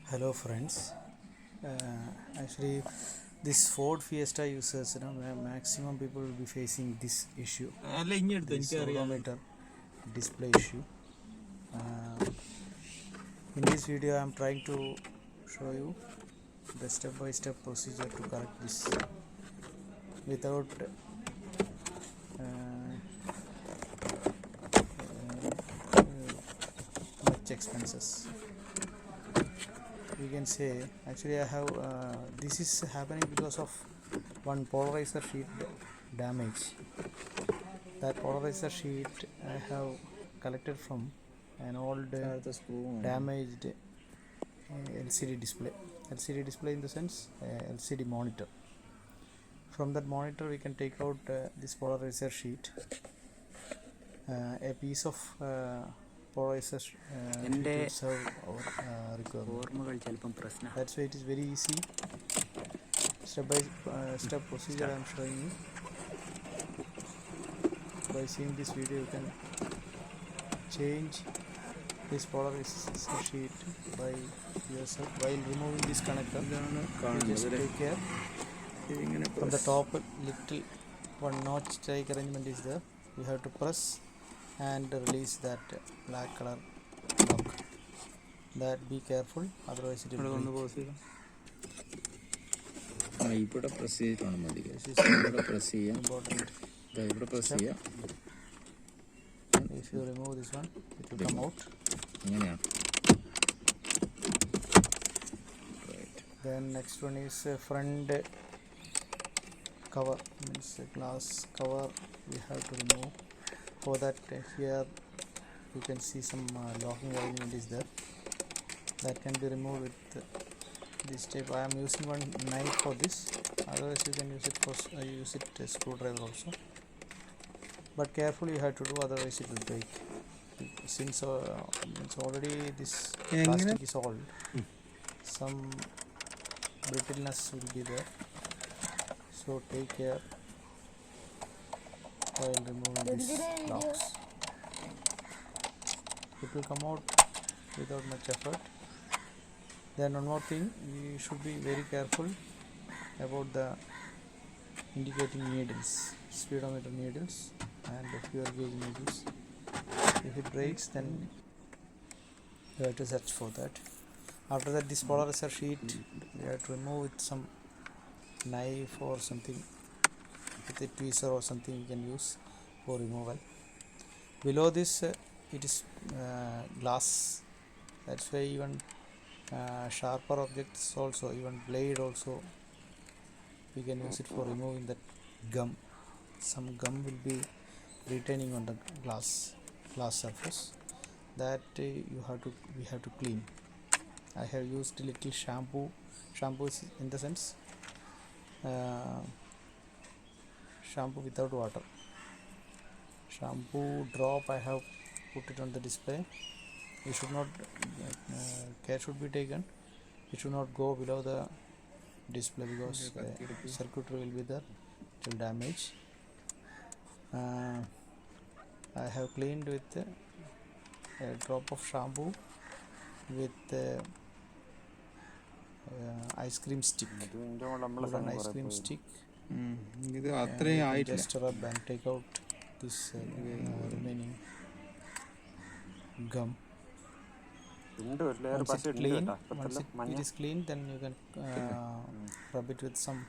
Hello friends. Actually, this Ford Fiesta users, maximum people will be facing this issue. This odometer display issue. In this video, I am trying to show you the step-by-step procedure to correct this without much expenses. We can say actually I have this is happening because of one polarizer sheet damage. That polarizer sheet I have collected from an old damaged LCD display in the sense LCD monitor. From that monitor we can take out this polarizer sheet, a piece of polarizer to serve our requirement. That's why it is very easy step by step procedure I am showing you. By seeing this video you can change this polarizer sheet by yourself while removing this connector. You just take care. From the top, little one notch like arrangement is there. You have to press and release that black color lock. That be careful, otherwise it will break. ഇവിടെ press ചെയ്തിട്ടാണ് മതി. ഇവിടെ press ചെയ്യാം. ഇവിടെ press ചെയ്യാം. If you remove this one, it will come out. ഇങ്ങനെയാണ്. Then next one is front cover, means glass cover we have to remove. For that here you can see some locking arrangement is there. That can be removed with this tape. I am using one knife for this, otherwise you can use it for a screwdriver also, but carefully you have to do, otherwise it will break. Since it's already this plastic is old, some brittleness will be there, so take care while removing these locks. It will come out without much effort. Then one more thing, we should be very careful about the indicating needles, speedometer needles and the fuel gauge needles. If it breaks, then you have to search for that. After that, this polarizer sheet we have to remove with some knife or something, with a tweezer or something you can use for removal. Below this it is glass, that's why even sharper objects also, even blade also, we can use it for removing that gum. Some gum will be retaining on the glass surface, that we have to clean. I have used a little shampoo in the sense shampoo without water, shampoo drop I have put it on the display. You should not care should be taken, it should not go below the display because circuitry will be there, it will damage. I have cleaned with a drop of shampoo with ice cream stick. An ice cream stick. Just rub and take out this remaining gum. Once it is clean, then you can rub it with some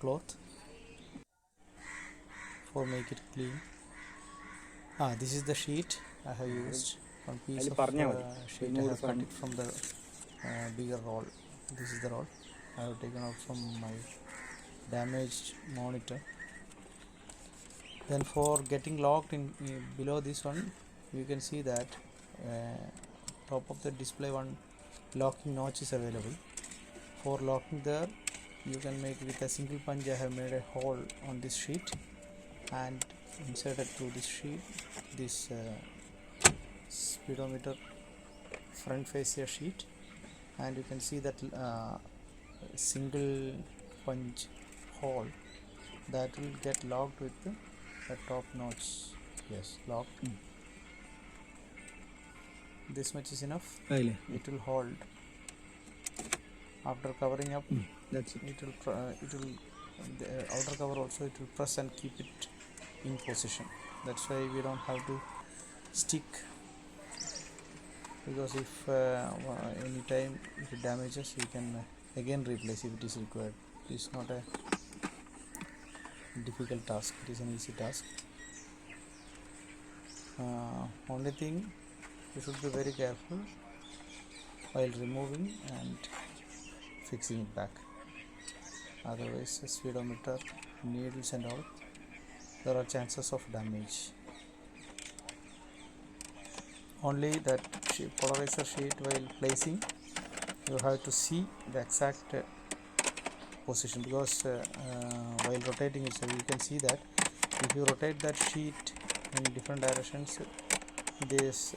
cloth for make it clean. This is the sheet I have used. One piece of sheet I have cut it from the bigger roll. This is the roll I have taken out from my damaged monitor. Then for getting locked in below this one, you can see that top of the display one locking notch is available. For locking there, you can make with a single punch. I have made a hole on this sheet and inserted through this sheet this speedometer front fascia sheet, and you can see that single punch hole that will get locked with the top notch. Yes, locked. This much is enough. It will hold After covering up, That's it. it will the outer cover also it will press and keep it in position. That's why we don't have to stick, because if any time if it damages, we can again replace if it is required. It is not a difficult task, it is an easy task. Only thing, you should be very careful while removing and fixing it back. Otherwise, the speedometer, needles and all, there are chances of damage. Only that polarizer sheet, while placing, you have to see the exact position, because while rotating it, so you can see that if you rotate that sheet in different directions, this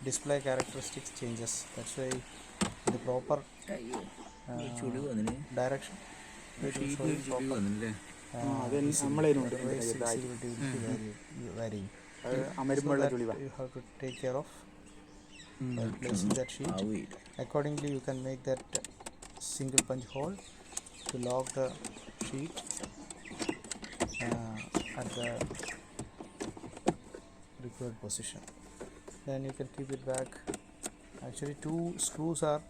display characteristics changes. That's why the proper direction it will show you proper otherwise visibility will be varying. So that you have to take care of while placing that sheet. Accordingly, you can make that single punch hole to lock the sheet at the required position. Then you can keep it back. Actually, 2 screws are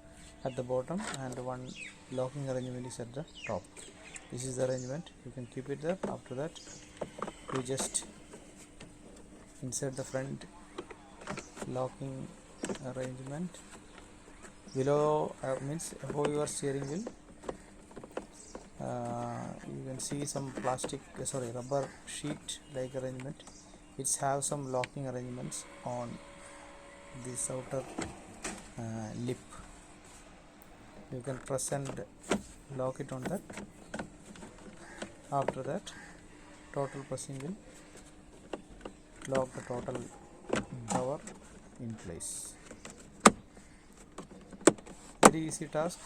at the bottom and one locking arrangement is at the top. This is the arrangement. You can keep it there. After that, you just insert the front locking arrangement below, means above your steering wheel. You can see some plastic rubber sheet like arrangement. It's have some locking arrangements on this outer lip. You can press and lock it on that. After that, total pressing will lock the total cover in place. Very easy task.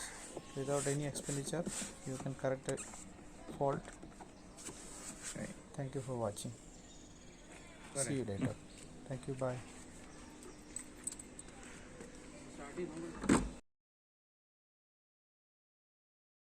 Without any expenditure, you can correct a fault. Thank you for watching. See you later. Thank you. Bye.